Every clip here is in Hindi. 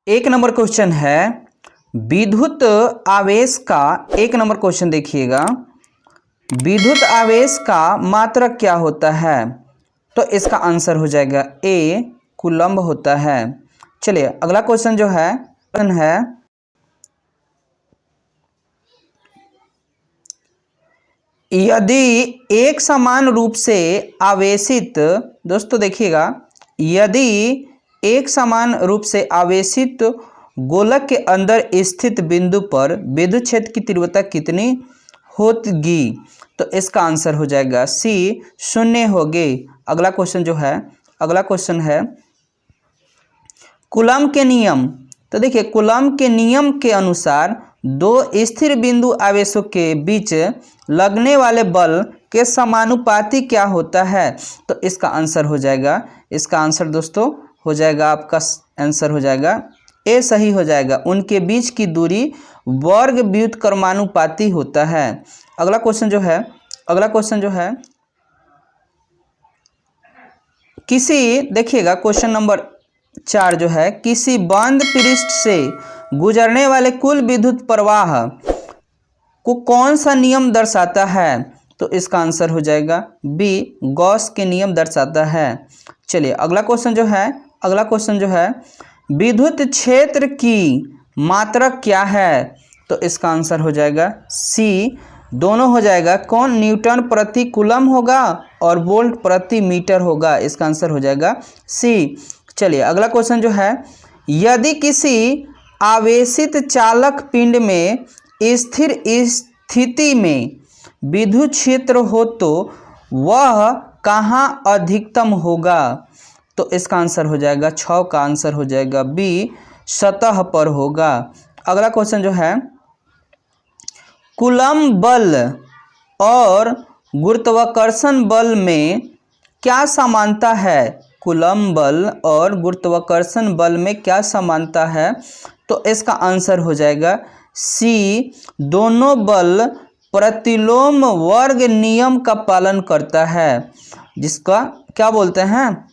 एक नंबर क्वेश्चन है विद्युत आवेश का। एक नंबर क्वेश्चन देखिएगा, विद्युत आवेश का मात्रक क्या होता है? तो इसका आंसर हो जाएगा ए कूलम्ब होता है। चलिए अगला क्वेश्चन जो है यदि एक समान रूप से आवेशित, दोस्तों देखिएगा, यदि एक समान रूप से आवेशित गोलक के अंदर स्थित बिंदु पर विद्युत क्षेत्र की तीव्रता कितनी होगी? तो इसका आंसर हो जाएगा सी 0 होगी। अगला क्वेश्चन है कूलम्ब के नियम। तो देखिए कूलम्ब के नियम के अनुसार दो स्थिर बिंदु आवेशों के बीच लगने वाले बल के समानुपाती क्या होता है? तो इसका आंसर हो जाएगा, इसका आंसर दोस्तों हो जाएगा, आपका आंसर हो जाएगा ए सही हो जाएगा। उनके बीच की दूरी वर्ग व्युत्क्रमानुपाती होता है। अगला क्वेश्चन जो है किसी, देखिएगा क्वेश्चन नंबर 4 जो है, किसी बंद पृष्ठ से गुजरने वाले कुल विद्युत प्रवाह को कौन सा नियम दर्शाता है? तो इसका आंसर हो जाएगा बी गॉस के नियम दर्शाता है। चलिए अगला क्वेश्चन जो है विद्युत क्षेत्र की मात्रक क्या है? तो इसका आंसर हो जाएगा सी दोनों हो जाएगा। कौन? न्यूटन प्रति कूलम होगा और वोल्ट प्रति मीटर होगा। इसका आंसर हो जाएगा सी। चलिए अगला क्वेश्चन जो है, यदि किसी आवेशित चालक पिंड में स्थिर स्थिति में विद्युत क्षेत्र हो तो वह कहाँ अधिकतम होगा? तो इसका आंसर हो जाएगा 6 का आंसर हो जाएगा बी सतह पर होगा। अगला क्वेश्चन जो है कूलम्ब बल और गुरुत्वाकर्षण बल में क्या समानता है? कूलम्ब बल और गुरुत्वाकर्षण बल में क्या समानता है? तो इसका आंसर हो जाएगा सी दोनों बल प्रतिलोम वर्ग नियम का पालन करता है। जिसका क्या बोलते हैं?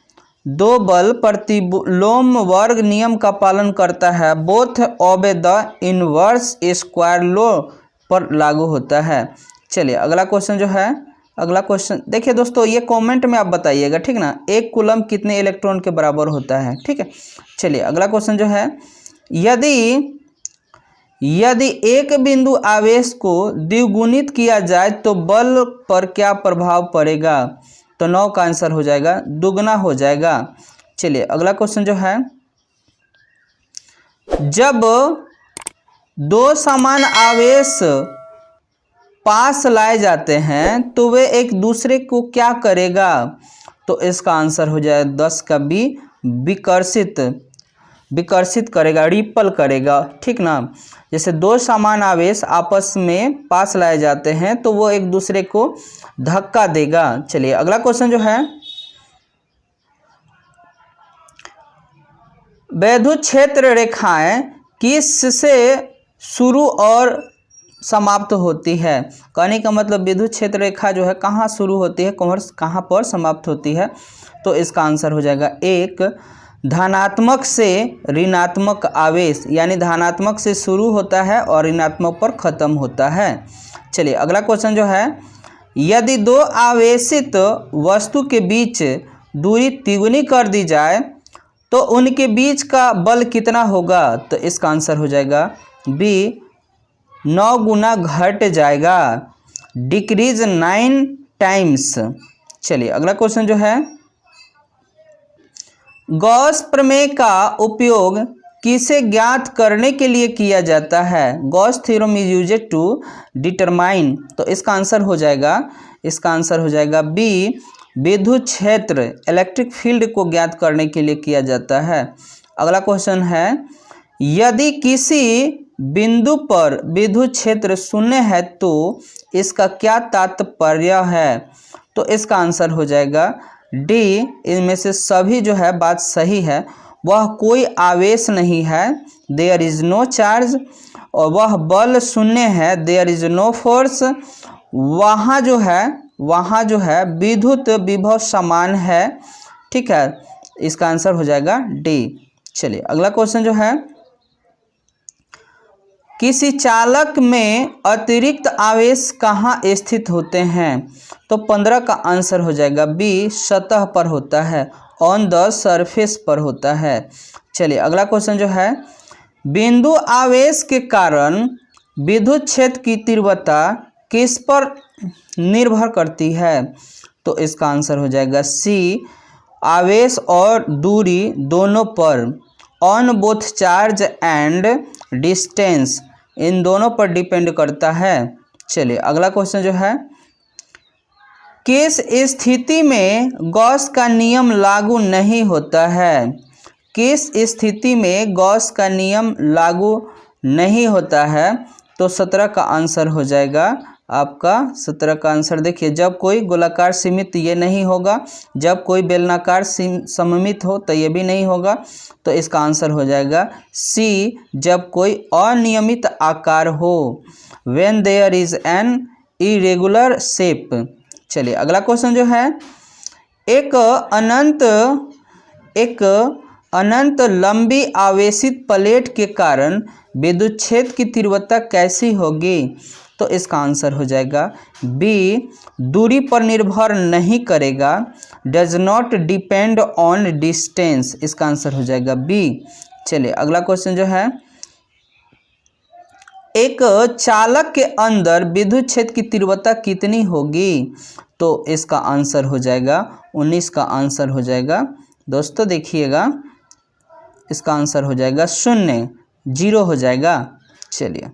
दो बल प्रतिलोम वर्ग नियम का पालन करता है। Both obey the inverse square law पर लागू होता है। चलिए अगला क्वेश्चन देखिए दोस्तों, ये कमेंट में आप बताइएगा, ठीक ना, एक कूलम्ब कितने इलेक्ट्रॉन के बराबर होता है, ठीक है। चलिए अगला क्वेश्चन जो है, यदि एक बिंदु आवेश को द्विगुणित किया जाए तो बल पर क्या प्रभाव पड़ेगा? तो 9 का आंसर हो जाएगा दुगना हो जाएगा। चलिए अगला क्वेश्चन जो है, जब दो समान आवेश पास लाए जाते हैं तो वे एक दूसरे को क्या करेगा? तो इसका आंसर हो जाए 10 का बी विकर्षित करेगा, रिपल करेगा, ठीक ना। जैसे दो समान आवेश आपस में पास लाए जाते हैं तो वो एक दूसरे को धक्का देगा। चलिए अगला क्वेश्चन जो है, विद्युत क्षेत्र रेखाएं किससे शुरू और समाप्त होती है? कहने का मतलब विद्युत क्षेत्र रेखा जो है कहाँ शुरू होती है, कहाँ पर समाप्त होती है? तो इसका आंसर हो जाएगा एक धनात्मक से ऋणात्मक आवेश, यानी धनात्मक से शुरू होता है और ऋणात्मक पर खत्म होता है। चलिए अगला क्वेश्चन जो है, यदि दो आवेशित वस्तु के बीच दूरी तिगुनी कर दी जाए तो उनके बीच का बल कितना होगा? तो इसका आंसर हो जाएगा बी 9 गुना घट जाएगा, डिक्रीज 9 टाइम्स। चलिए अगला क्वेश्चन जो है, गॉस प्रमेय का उपयोग किसे ज्ञात करने के लिए किया जाता है? Gauss theorem is used to determine. तो इसका आंसर हो जाएगा बी विद्युत क्षेत्र इलेक्ट्रिक फील्ड को ज्ञात करने के लिए किया जाता है। अगला क्वेश्चन है, यदि किसी बिंदु पर विद्युत क्षेत्र शून्य है तो इसका क्या तात्पर्य है? तो इसका आंसर हो जाएगा डी, इनमें से सभी जो है बात सही है। वह कोई आवेश नहीं है, देयर इज नो चार्ज, और वह बल शून्य है, देयर इज नो फोर्स। वहाँ जो है विद्युत विभव समान है, ठीक है। इसका आंसर हो जाएगा डी। चलिए अगला क्वेश्चन जो है, किसी चालक में अतिरिक्त आवेश कहाँ स्थित होते हैं? तो 15 का आंसर हो जाएगा बी, सतह पर होता है, ऑन द सरफेस पर होता है। चलिए अगला क्वेश्चन जो है, बिंदु आवेश के कारण विद्युत क्षेत्र की तीव्रता किस पर निर्भर करती है? तो इसका आंसर हो जाएगा सी, आवेश और दूरी दोनों पर, on both charge and distance, इन दोनों पर डिपेंड करता है। चलिए अगला क्वेश्चन जो है, किस स्थिति में गॉस का नियम लागू नहीं होता है? किस स्थिति में गॉस का नियम लागू नहीं होता है? तो 17 का आंसर हो जाएगा आपका 17 का आंसर देखिए, जब कोई गोलाकार सीमित ये नहीं होगा, जब कोई बेलनाकार सममित हो तो ये भी नहीं होगा। तो इसका आंसर हो जाएगा सी, जब कोई अनियमित आकार हो, when there is an irregular shape. चलिए अगला क्वेश्चन जो है, एक अनंत लंबी आवेशित प्लेट के कारण विद्युत क्षेत्र की तीव्रता कैसी होगी? तो इसका आंसर हो जाएगा बी, दूरी पर निर्भर नहीं करेगा, does not depend on distance, इसका आंसर हो जाएगा बी। चलिए अगला क्वेश्चन जो है, एक चालक के अंदर विद्युत क्षेत्र की तीव्रता कितनी होगी? तो इसका आंसर हो जाएगा 19 का आंसर हो जाएगा। दोस्तों देखिएगा, इसका आंसर हो जाएगा 0 हो जाएगा। चलिए